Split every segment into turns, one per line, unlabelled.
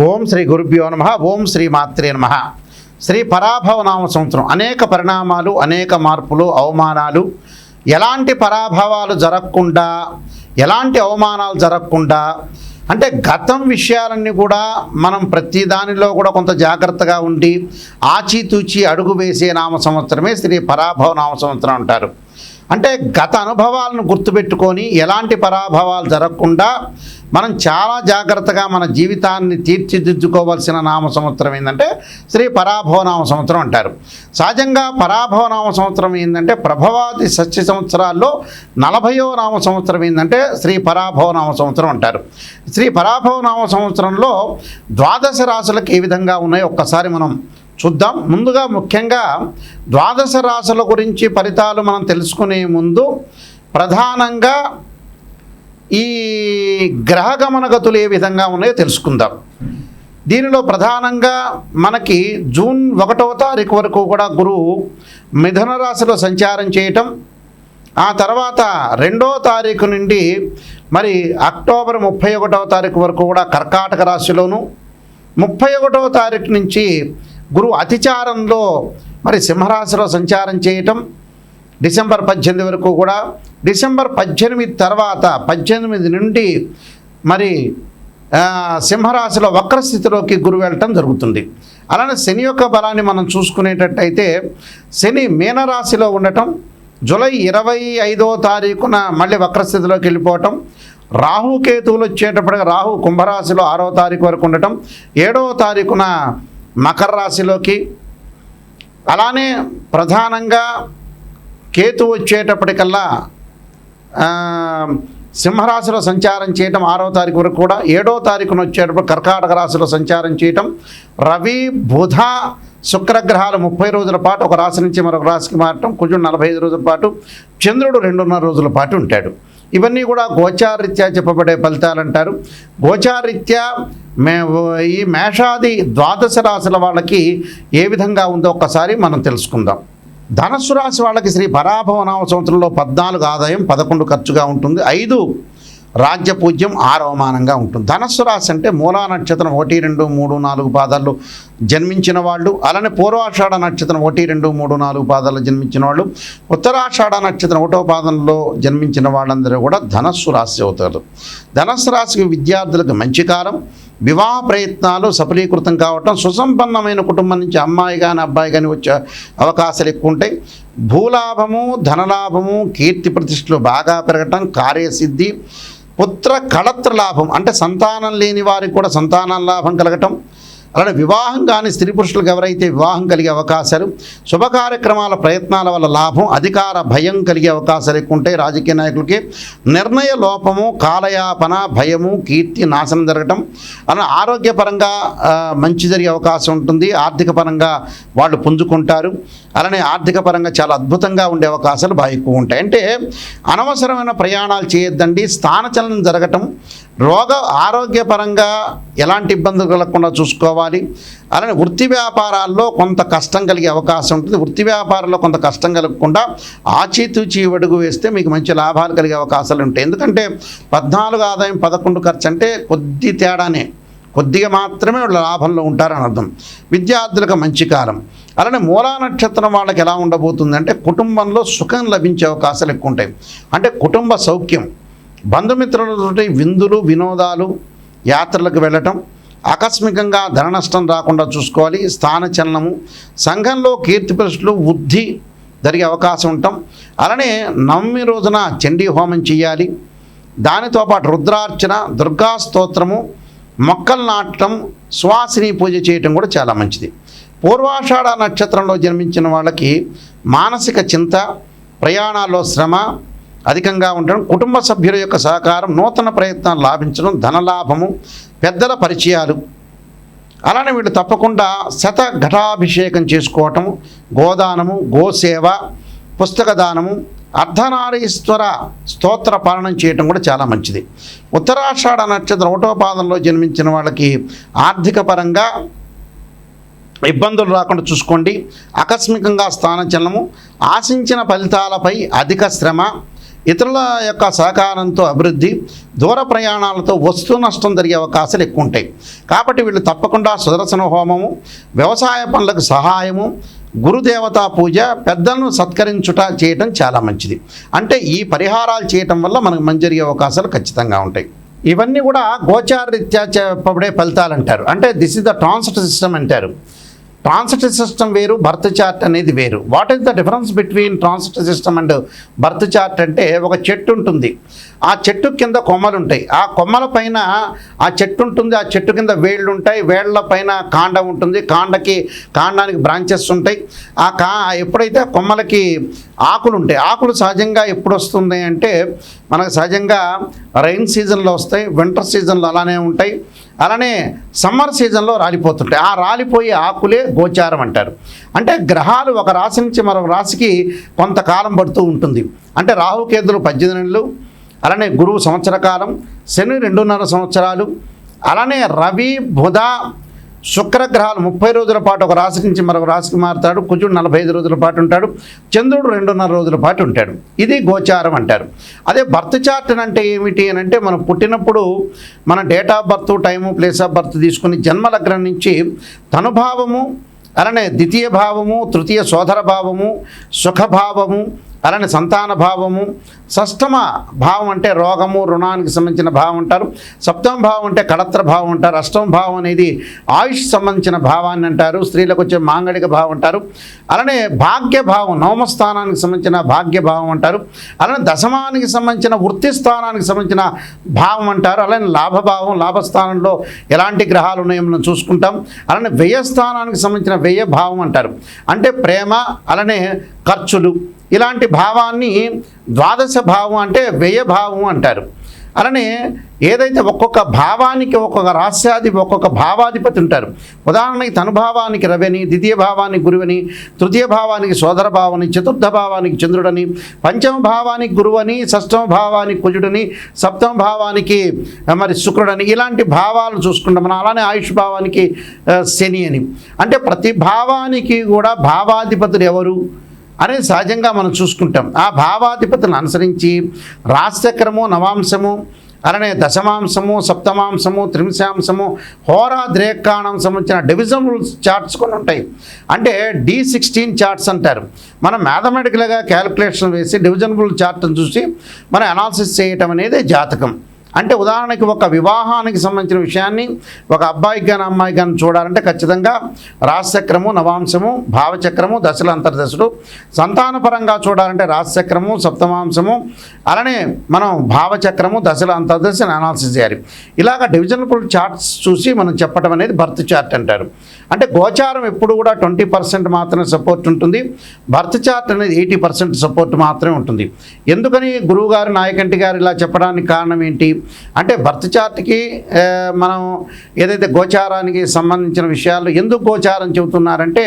ఓం శ్రీ గురుభ్యో నమః. ఓం శ్రీ మాత్రే నమః. శ్రీ పరాభవ నామ సంవత్సరం అనేక పరిణామాలు, అనేక మార్పులు, అవమానాలు, ఎలాంటి పరాభవాలు జరగకుండా, ఎలాంటి అవమానాలు జరగకుండా, అంటే గతం విషయాలన్నీ కూడా మనం ప్రతి దానిలో కూడా కొంత జాగ్రత్తగా ఉండి ఆచితూచి అడుగు వేసే నామ సంవత్సరమే శ్రీ పరాభవ నామ సంవత్సరం అంటారు. అంటే గత అనుభవాలను గుర్తుపెట్టుకొని ఎలాంటి పరాభవాలు జరగకుండా మనం చాలా జాగ్రత్తగా మన జీవితాన్ని తీర్చిదిద్దుకోవాల్సిన నామ సంవత్సరం ఏంటంటే శ్రీ పరాభవ నామ సంవత్సరం అంటారు. సహజంగా పరాభవ నామ సంవత్సరం ఏంటంటే ప్రభవాది సత్య సంవత్సరాల్లో 40వ నామ సంవత్సరం ఏంటంటే శ్రీ పరాభవ నామ సంవత్సరం అంటారు. శ్రీ పరాభవ నామ సంవత్సరంలో ద్వాదశ రాశులకు ఏ విధంగా ఉన్నాయో ఒక్కసారి మనం చూద్దాం. ముందుగా ముఖ్యంగా ద్వాదశ రాశుల గురించి ఫలితాలు మనం తెలుసుకునే ముందు ప్రధానంగా ఈ గ్రహగమనగతులు ఏ విధంగా ఉన్నాయో తెలుసుకుందాం. దీనిలో ప్రధానంగా మనకి జూన్ 1వ తారీఖు వరకు కూడా గురువు మిథున రాశిలో సంచారం చేయటం, ఆ తర్వాత 2వ తారీఖు నుండి మరి అక్టోబర్ 31వ తారీఖు వరకు కూడా కర్కాటక రాశిలోను, 31వ తారీఖు నుంచి గురువు అతిచారంలో మరి సింహరాశిలో సంచారం చేయటం, డిసెంబర్ 18 వరకు కూడా, డిసెంబర్ 18 తర్వాత 18 నుండి మరి సింహరాశిలో వక్రస్థితిలోకి గురువు వెళ్ళటం జరుగుతుంది. అలానే శని యొక్క బలాన్ని మనం చూసుకునేటట్టయితే శని మీనరాశిలో ఉండటం, జూలై 25వ తారీఖున మళ్ళీ వక్రస్థితిలోకి వెళ్ళిపోవటం, రాహుకేతువులు వచ్చేటప్పటికి రాహు కుంభరాశిలో 6వ తారీఖు వరకు ఉండటం, 7వ తారీఖున మకర రాశిలోకి, అలానే ప్రధానంగా కేతు వచ్చేటప్పటికల్లా సింహరాశిలో సంచారం చేయటం 6వ తారీఖు వరకు కూడా, 7వ తారీఖున వచ్చేటప్పుడు కర్కాటక రాశిలో సంచారం చేయటం, రవి బుధ శుక్రగ్రహాలు 30 రోజుల పాటు ఒక రాశి నుంచి మరొక రాశికి మారటం, కుజుడు 45 రోజుల పాటు, చంద్రుడు 2.5 రోజుల పాటు ఉంటాడు. ఇవన్నీ కూడా గోచారరీత్యా చెప్పబడే ఫలితాలు అంటారు. గోచారరీత్యా ఈ మేషాది ద్వాదశ రాశుల వాళ్ళకి ఏ విధంగా ఉందో ఒక్కసారి మనం తెలుసుకుందాం. ధనస్సు రాశి వాళ్ళకి శ్రీ పరాభవ నామ సంవత్సరంలో 14 ఆదాయం, 11 ఖర్చుగా ఉంటుంది, 5 రాజ్యపూజ్యం, 6 అవమానంగా ఉంటుంది. ధనస్సు రాశి అంటే మూలా నక్షత్రం 1, 2, 3, 4 పాదాలు జన్మించిన వాళ్ళు, అలానే పూర్వాషాఢ నక్షత్రం 1, 2, 3, 4 పాదాలు జన్మించిన వాళ్ళు, ఉత్తరాషాఢ నక్షత్రం 1వ పాదంలో జన్మించిన వాళ్ళందరూ కూడా ధనస్సు రాశి అవుతారు. ధనస్సు రాశికి విద్యార్థులకు మంచి కాలం, వివాహ ప్రయత్నాలు సఫలీకృతం కావటం, సుసంపన్నమైన కుటుంబం నుంచి అమ్మాయి కానీ అబ్బాయి కానీ వచ్చే అవకాశాలు ఎక్కువ ఉంటాయి, భూలాభము, ధనలాభము, కీర్తి ప్రతిష్టలు బాగా పెరగటం, కార్యసిద్ధి, పుత్ర కళత్ర లాభం అంటే సంతానం లేని వారికి కూడా సంతాన లాభం కలగటం, అలానే వివాహం కానీ స్త్రీ పురుషులకు ఎవరైతే వివాహం కలిగే అవకాశాలు, శుభ కార్యక్రమాల ప్రయత్నాల వల్ల లాభం, అధికార భయం కలిగే అవకాశాలు ఎక్కువ ఉంటాయి. రాజకీయ నాయకులకి నిర్ణయ లోపము, కాలయాపన, భయము, కీర్తి నాశనం జరగటం, అలా ఆరోగ్యపరంగా మంచి జరిగే అవకాశం ఉంటుంది. ఆర్థిక పరంగా వాళ్ళు పుంజుకుంటారు. అలానే ఆర్థిక పరంగా చాలా అద్భుతంగా ఉండే అవకాశాలు బాగా ఎక్కువ ఉంటాయి. అంటే అనవసరమైన ప్రయాణాలు చేయొద్దండి. స్థానచలనం జరగటం, ఆరోగ్యపరంగా ఎలాంటి ఇబ్బందులు కలగకుండా చూసుకోవాలి. అలానే వృత్తి వ్యాపారాల్లో కొంత కష్టం కలిగే అవకాశం ఉంటుంది. వృత్తి వ్యాపారాల్లో కొంత కష్టం కలగకుండా ఆచితూచి అడుగు వేస్తే మీకు మంచి లాభాలు కలిగే అవకాశాలు ఉంటాయి. ఎందుకంటే 14 ఆదాయం 11 ఖర్చు అంటే కొద్ది తేడానే, కొద్దిగా మాత్రమే లాభంలో ఉంటారని అర్థం. విద్యార్థులకు మంచి కాలం. అలానే మూలా నక్షత్రం వాళ్ళకి ఎలా ఉండబోతుందంటే కుటుంబంలో సుఖం లభించే అవకాశాలు ఎక్కువ ఉంటాయి. అంటే కుటుంబ సౌఖ్యం, బంధుమిత్రులతో విందులు, వినోదాలు, యాత్రలకు వెళ్ళటం, ఆకస్మికంగా ధన నష్టం రాకుండా చూసుకోవాలి. స్థానచలనము, సంఘంలో కీర్తి ప్రతిష్టలు, వృద్ధి జరిగే అవకాశం ఉంటాం. అలానే నవమి రోజున చండీ హోమం చేయాలి. దానితో పాటు రుద్రార్చన, దుర్గా స్తోత్రము, మొక్కలు నాటడం, సువాసిని పూజ చేయటం కూడా చాలా మంచిది. పూర్వాషాఢ నక్షత్రంలో జన్మించిన వాళ్ళకి మానసిక చింత, ప్రయాణాల్లో శ్రమ అధికంగా ఉండడం, కుటుంబ సభ్యుల యొక్క సహకారం, నూతన ప్రయత్నాలు లాభించడం, ధనలాభము, పెద్దల పరిచయాలు. అలానే వీళ్ళు తప్పకుండా శతఘటాభిషేకం చేసుకోవటం, గోదానము, గోసేవ, పుస్తక దానము, అర్ధనారీశ్వర స్తోత్ర పాలనం చేయటం కూడా చాలా మంచిది. ఉత్తరాషాఢ నక్షత్రం 1వ పాదంలో జన్మించిన వాళ్ళకి ఆర్థిక పరంగా ఇబ్బందులు రాకుండా చూసుకోండి. ఆకస్మికంగా స్థానచలనము, ఆశించిన ఫలితాలపై అధిక శ్రమ, ఇతరుల యొక్క సహకారంతో అభివృద్ధి, దూర ప్రయాణాలతో వస్తు నష్టం జరిగే అవకాశాలు ఎక్కువ ఉంటాయి. కాబట్టి వీళ్ళు తప్పకుండా సుదర్శన హోమము, వ్యవసాయ పనులకు సహాయము, గురుదేవతా పూజ, పెద్దలను సత్కరించుట చేయటం చాలా మంచిది. అంటే ఈ పరిహారాలు చేయటం వల్ల మనకు మంచి జరిగే అవకాశాలు ఖచ్చితంగా ఉంటాయి. ఇవన్నీ కూడా గోచార రీత్యా చెప్పబడే ఫలితాలు అంటారు. అంటే this is the transit system అంటారు. ట్రాన్సిట్ సిస్టమ్ వేరు, బర్త్ చార్ట్ అనేది వేరు. What is the difference between transit system and birth chart అంటే, ఒక చెట్టు ఉంటుంది, ఆ చెట్టు కింద కొమ్మలు ఉంటాయి, ఆ కొమ్మల పైన ఆ చెట్టు ఉంటుంది, ఆ చెట్టు కింద వేళ్ళు ఉంటాయి, వేళ్ల పైన కాండం ఉంటుంది, కాండానికి బ్రాంచెస్ ఉంటాయి. ఎప్పుడైతే కొమ్మలకి ఆకులు ఉంటాయి, ఆకులు సహజంగా ఎప్పుడు వస్తుంది అంటే మనకు సహజంగా రైన్ సీజన్లో వస్తాయి, వింటర్ సీజన్లో అలానే ఉంటాయి, అలానే సమ్మర్ సీజన్లో రాలిపోతుంటాయి. ఆ రాలిపోయే ఆకులే గోచారం అంటారు. అంటే గ్రహాలు ఒక రాశి నుంచి మరొక రాశికి కొంతకాలం పడుతూ ఉంటుంది. అంటే రాహుకేతులు 18 నెలలు, అలానే గురువు సంవత్సర కాలం, శని 2.5 సంవత్సరాలు, అలానే రవి, బుధ, శుక్రగ్రహాలు 30 రోజుల పాటు ఒక రాశి నుంచి మరొక రాశికి మారుతాడు, కుజుడు 45 రోజుల పాటు ఉంటాడు, చంద్రుడు 2.5 రోజుల పాటు ఉంటాడు. ఇది గోచారం అంటారు. అదే బర్త్ చార్ట్ అంటే ఏమిటి అని అంటే, మనం పుట్టినప్పుడు మన date of birth, time, place of birth తీసుకుని జన్మ లగ్నం నుంచి తనుభావము, అలానే ద్వితీయ భావము, తృతీయ సోదర భావము, సుఖభావము, అలానే సంతాన భావము, షష్టమ భావం అంటే రోగము, రుణానికి సంబంధించిన భావం అంటారు, సప్తమ భావం అంటే కళత్ర భావం అంటారు, అష్టమ భావం అనేది ఆయుష్ సంబంధించిన భావాన్ని అంటారు, స్త్రీలకు వచ్చే మాంగళిక భావం అంటారు, అలానే భాగ్య భావం, నవమ స్థానానికి సంబంధించిన భాగ్య భావం అంటారు, అలానే దశమానికి సంబంధించిన వృత్తి స్థానానికి సంబంధించిన భావం అంటారు, అలానే లాభభావం, లాభస్థానంలో ఎలాంటి గ్రహాలు ఉన్నాయో మనం చూసుకుంటాం, అలానే వ్యయస్థానానికి సంబంధించిన వ్యయ భావం అంటారు. అంటే ప్రేమ, అలానే ఖర్చులు, ఇలాంటి భావాన్ని ద్వాదశ భావం అంటే వ్యయ భావం అంటారు. అలానే ఏదైతే ఒక్కొక్క భావానికి ఒక్కొక్క రాస్యాధిపతి, ఒక్కొక్క భావాధిపతి ఉంటారు. ఉదాహరణకి తనుభావానికి రవిని, ద్వితీయ భావానికి గురువని, తృతీయ భావానికి సోదర భావని, చతుర్థ భావానికి చంద్రుడని, పంచమ భావానికి గురువని, షష్టమ భావానికి కుజుడని, సప్తమ భావానికి మరి శుక్రుడని, ఇలాంటి భావాలు చూసుకుంటాం మనం. అలానే ఆయుష్ భావానికి శని అని. అంటే ప్రతి భావానికి కూడా భావాధిపతులు ఎవరు అనేది సహజంగా మనం చూసుకుంటాం. ఆ భావాధిపతులను అనుసరించి రాశిచక్రము, నవాంశము, అలానే దశమాంశము, సప్తమాంశము, త్రింశాంశము, హోరా ద్రేకాణం సంబంధించిన డివిజనబుల్ చార్ట్స్ కొన్ని ఉంటాయి. అంటే D16 చార్ట్స్ అంటారు. మనం మ్యాథమెటికల్గా క్యాలిక్యులేషన్ వేసి డివిజనబుల్ చార్ట్ని చూసి మనం అనాలిసిస్ చేయటం అనేది జాతకం. అంటే ఉదాహరణకి ఒక వివాహానికి సంబంధించిన విషయాన్ని ఒక అబ్బాయికి కానీ అమ్మాయికి కానీ చూడాలంటే ఖచ్చితంగా రాశిచక్రము, నవాంశము, భావచక్రము, దశల అంతర్దశలు, సంతానపరంగా చూడాలంటే రాశిచక్రము, సప్తమాంశము, అలానే మనం భావచక్రము, దశల అంతర్దశని అనాలిసిస్ చేయాలి. ఇలాగ డివిజనబుల్ చార్ట్స్ చూసి మనం చెప్పడం అనేది బర్త్ చార్ట్ అంటారు. అంటే గోచారం ఎప్పుడు కూడా 20% మాత్రమే సపోర్ట్ ఉంటుంది, బర్త్ చార్ట్ అనేది 80% సపోర్ట్ మాత్రమే ఉంటుంది. ఎందుకని గురువుగారు, నాయకంటి గారు ఇలా చెప్పడానికి కారణం ఏంటి అంటే, బర్త్ చార్ట్కి మనం ఏదైతే గోచారానికి సంబంధించిన విషయాలు ఎందుకు గోచారం చెబుతున్నారంటే,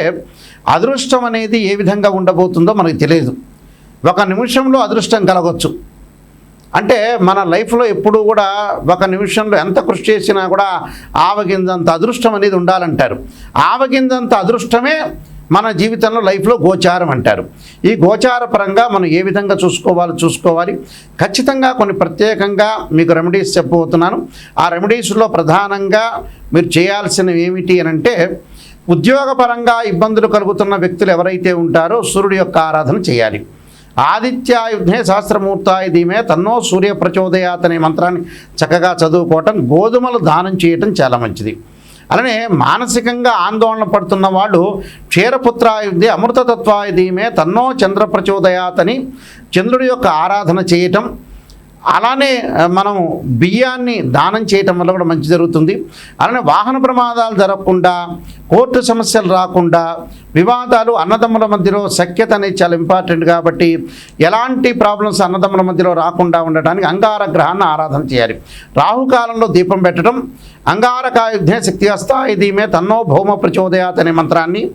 అదృష్టం అనేది ఏ విధంగా ఉండబోతుందో మనకు తెలియదు. ఒక నిమిషంలో అదృష్టం కలగవచ్చు. అంటే మన లైఫ్లో ఎప్పుడు కూడా ఒక నిమిషంలో ఎంత కృషి చేసినా కూడా ఆవగింజంత అదృష్టం అనేది ఉండాలంటారు. ఆవగింజంత అదృష్టమే మన జీవితంలో లైఫ్లో గోచారం అంటారు. ఈ గోచార పరంగా మనం ఏ విధంగా చూసుకోవాలి. ఖచ్చితంగా కొన్ని ప్రత్యేకంగా మీకు రెమెడీస్ చెప్పబోతున్నాను. ఆ రెమెడీస్లో ప్రధానంగా మీరు చేయాల్సినవి ఏమిటి అని అంటే, ఉద్యోగపరంగా ఇబ్బందులు కలుగుతున్న వ్యక్తులు ఎవరైతే ఉంటారో సూర్యుడి యొక్క ఆరాధన చేయాలి. ఆదిత్యాయుధే సహస్రమూర్తాయ ధీమే తన్నో సూర్య ప్రచోదయాత్ అనే మంత్రాన్ని చక్కగా చదువుకోవటం, గోధుమలు దానం చేయటం చాలా మంచిది. అలానే మానసికంగా ఆందోళన పడుతున్న వాళ్ళు క్షీరపుత్రాయుధే అమృతతత్వాయ ధీమే తన్నో చంద్ర ప్రచోదయాత్ అని చంద్రుడి యొక్క ఆరాధన చేయటం, అలానే మనం బియ్యాన్ని దానం చేయటం వల్ల కూడా మంచి జరుగుతుంది. అలానే వాహన ప్రమాదాలు జరగకుండా, కోర్టు సమస్యలు రాకుండా, వివాదాలు అన్నదమ్ముల మధ్యలో సఖ్యత అనేది చాలా ఇంపార్టెంట్ కాబట్టి ఎలాంటి ప్రాబ్లమ్స్ అన్నదమ్ముల మధ్యలో రాకుండా ఉండటానికి అంగార గ్రహాన్ని ఆరాధన చేయాలి. రాహుకాలంలో దీపం పెట్టడం, అంగారకాయుధే శక్తిహస్తాయ ధీమే తన్నో భౌమ ప్రచోదయాత్ అనే మంత్రాన్ని,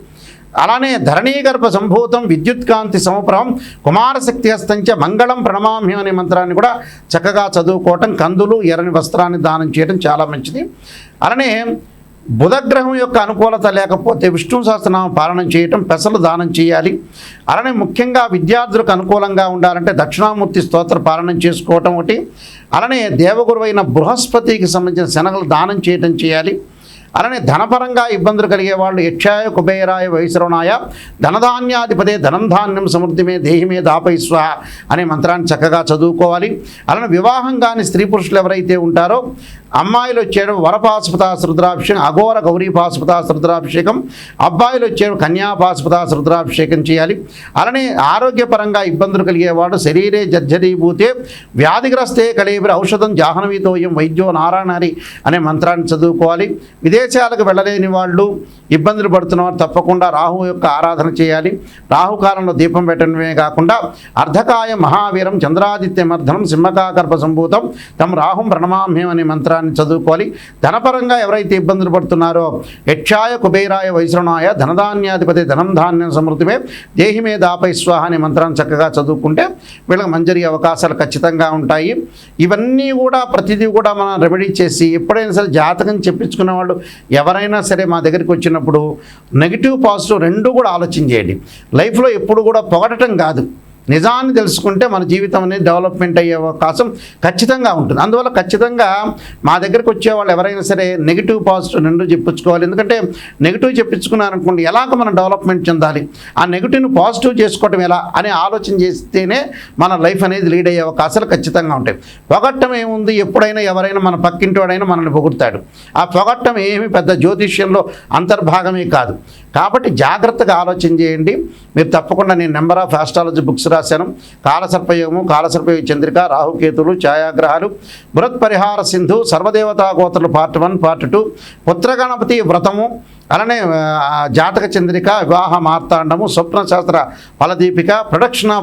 అలానే ధరణీగర్భ సంభూతం విద్యుత్కాంతి సమప్రభం కుమారశక్తి హస్తంచ మంగళం ప్రణమామ్యం అనే మంత్రాన్ని కూడా చక్కగా చదువుకోవటం, కందులు, ఎర్రని వస్త్రాన్ని దానం చేయడం చాలా మంచిది. అలానే బుధగ్రహం యొక్క అనుకూలత లేకపోతే విష్ణు సహస్రనామ పాలన చేయటం, పెసలు దానం చేయాలి. అలానే ముఖ్యంగా విద్యార్థులకు అనుకూలంగా ఉండాలంటే దక్షిణామూర్తి స్తోత్ర పాలన చేసుకోవటం ఒకటి. అలానే దేవగురువైన బృహస్పతికి సంబంధించిన శనగలు దానం చేయటం చేయాలి. అలానే ధనపరంగా ఇబ్బందులు కలిగే వాళ్ళు యక్షాయ కుబేరాయ వైశ్రవణాయ ధనధాన్యాధిపతే ధనం ధాన్యం సమృద్ధిమే దేహిమే దాపై స్వహ అనే మంత్రాన్ని చక్కగా చదువుకోవాలి. అలానే వివాహం కాని స్త్రీ పురుషులు ఎవరైతే ఉంటారో అమ్మాయిలు వచ్చేయడం వరపాశుపతాస్ రుద్రాభిషేకం, అఘోర గౌరీ పాశుపతాస్ రుద్రాభిషేకం, అబ్బాయిలు వచ్చేయడం కన్యాపాశుపతాస్ రుద్రాభిషేకం చేయాలి. అలానే ఆరోగ్యపరంగా ఇబ్బందులు కలిగేవాడు శరీరే జర్జరీభూతే వ్యాధిగ్రస్తే కళేబిరి ఔషధం జాహ్నవీతోయం వైద్యో నారాయణారి అనే మంత్రాన్ని చదువుకోవాలి. విదేశాలకు వెళ్ళలేని వాళ్ళు ఇబ్బందులు పడుతున్నవారు తప్పకుండా రాహు యొక్క ఆరాధన చేయాలి. రాహుకాలంలో దీపం పెట్టడమే కాకుండా అర్ధకాయ మహావీరం చంద్రాదిత్యమర్ధనం సింహకాకర్ప సంభూతం తం రాహుం ప్రణమామ్యం అనే మంత్రాన్ని చదువుకోవాలి. ధనపరంగా ఎవరైతే ఇబ్బందులు పడుతున్నారో యక్షాయ కుబేరాయ వైశ్రవణాయ ధనధాన్యాధిపతి ధనం ధాన్యం సమృద్ధిమే దేహిమే దాపై స్వాహ అనే మంత్రాన్ని చక్కగా చదువుకుంటే వీళ్ళకి మంజరి అవకాశాలు ఖచ్చితంగా ఉంటాయి. ఇవన్నీ కూడా ప్రతిదీ కూడా మనం రెమెడీ చేసి ఎప్పుడైనా సరే జాతకం చెప్పించుకునే వాళ్ళు ఎవరైనా సరే మా దగ్గరికి వచ్చినప్పుడు నెగిటివ్ పాజిటివ్ రెండూ కూడా ఆలోచన చేయండి. లైఫ్లో ఎప్పుడు కూడా పొగడటం కాదు, నిజాన్ని తెలుసుకుంటే మన జీవితం అనేది డెవలప్మెంట్ అయ్యే అవకాశం ఖచ్చితంగా ఉంటుంది. అందువల్ల ఖచ్చితంగా మా దగ్గరికి వచ్చేవాళ్ళు ఎవరైనా సరే నెగిటివ్ పాజిటివ్ రెండు చెప్పించుకోవాలి. ఎందుకంటే నెగిటివ్ చెప్పించుకున్నారనుకోండి ఎలాగ మనం డెవలప్మెంట్ చెందాలి, ఆ నెగిటివ్ను పాజిటివ్ చేసుకోవటం ఎలా అనే ఆలోచన చేస్తేనే మన లైఫ్ అనేది లీడ్ అయ్యే అవకాశాలు ఖచ్చితంగా ఉంటాయి. పొగట్టం ఏముంది, ఎప్పుడైనా ఎవరైనా మన పక్కింటి వాడైనా మనల్ని పొగుడతాడు. ఆ పొగట్టం ఏమి పెద్ద జ్యోతిష్యంలో అంతర్భాగమే కాదు. కాబట్టి జాగ్రత్తగా ఆలోచన చేయండి. మీరు తప్పకుండా నేను నెంబర్ ఆఫ్ ఆస్ట్రాలజీ బుక్స్ రాశాను. కాలసర్పయోగము, కాలసర్పయోగ చంద్రిక, రాహుకేతులు, ఛాయాగ్రహాలు, బృహత్ పరిహార సింధు, సర్వదేవతా గోత్రులు పార్ట్ 1 పార్ట్ 2, పుత్రగణపతి వ్రతము, అలానే జాతక చంద్రిక, వివాహ మార్తాండము, స్వప్నశాస్త్ర ఫలదీపిక, ప్రొడక్షన్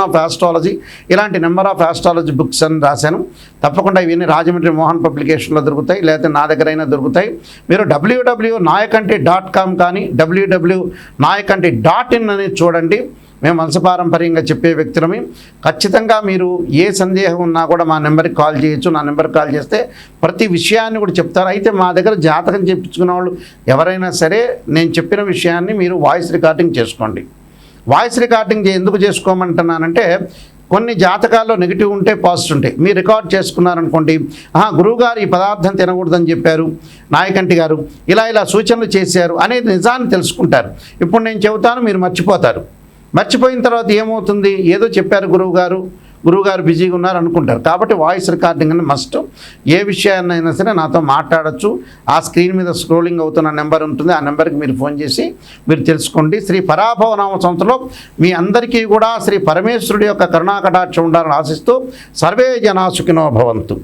ఆఫ్ ఆస్ట్రాలజీ ఇలాంటి నెంబర్ ఆఫ్ ఆస్ట్రాలజీ బుక్స్ అని రాశాను. తప్పకుండా ఇవన్నీ రాజమండ్రి మోహన్ పబ్లికేషన్లో దొరుకుతాయి, లేకపోతే నా దగ్గరైనా దొరుకుతాయి. మీరు www.nayakanti.com కానీ www.nayakanti.in అనేది చూడండి. మేము వంశపారంపర్యంగా చెప్పే వ్యక్తులమే. ఖచ్చితంగా మీరు ఏ సందేహం ఉన్నా కూడా మా నెంబర్కి కాల్ చేయొచ్చు. నా నెంబర్కి కాల్ చేస్తే ప్రతి విషయాన్ని కూడా చెప్తారు. అయితే మా దగ్గర జాతకం చెప్పించుకున్న వాళ్ళు ఎవరైనా సరే నేను చెప్పిన విషయాన్ని మీరు వాయిస్ రికార్డింగ్ చేసుకోండి. వాయిస్ రికార్డింగ్ ఎందుకు చేసుకోమంటున్నానంటే కొన్ని జాతకాల్లో నెగిటివ్ ఉంటే పాజిటివ్ ఉంటాయి. మీరు రికార్డ్ చేసుకున్నారనుకోండి, గురువుగారు ఈ పదార్థం తినకూడదని చెప్పారు, నాయకంటి గారు ఇలా సూచనలు చేశారు అనేది నిజాన్ని తెలుసుకుంటారు. ఇప్పుడు నేను చెబుతాను, మీరు మర్చిపోతారు. మర్చిపోయిన తర్వాత ఏమవుతుంది, ఏదో చెప్పారు గురువుగారు బిజీగా ఉన్నారు అనుకుంటారు. కాబట్టి వాయిస్ రికార్డింగ్ అని మస్ట్. ఏ విషయాన్నైనా సరే నాతో మాట్లాడచ్చు. ఆ స్క్రీన్ మీద స్క్రోలింగ్ అవుతున్న నెంబర్ ఉంటుంది, ఆ నెంబర్కి మీరు ఫోన్ చేసి మీరు తెలుసుకోండి. శ్రీ పరాభవ నామ సంవత్సరంలో మీ అందరికీ కూడా శ్రీ పరమేశ్వరుడి యొక్క కరుణాకటాక్షం ఉండాలని ఆశిస్తూ సర్వే జనా సుఖినో భవంతు.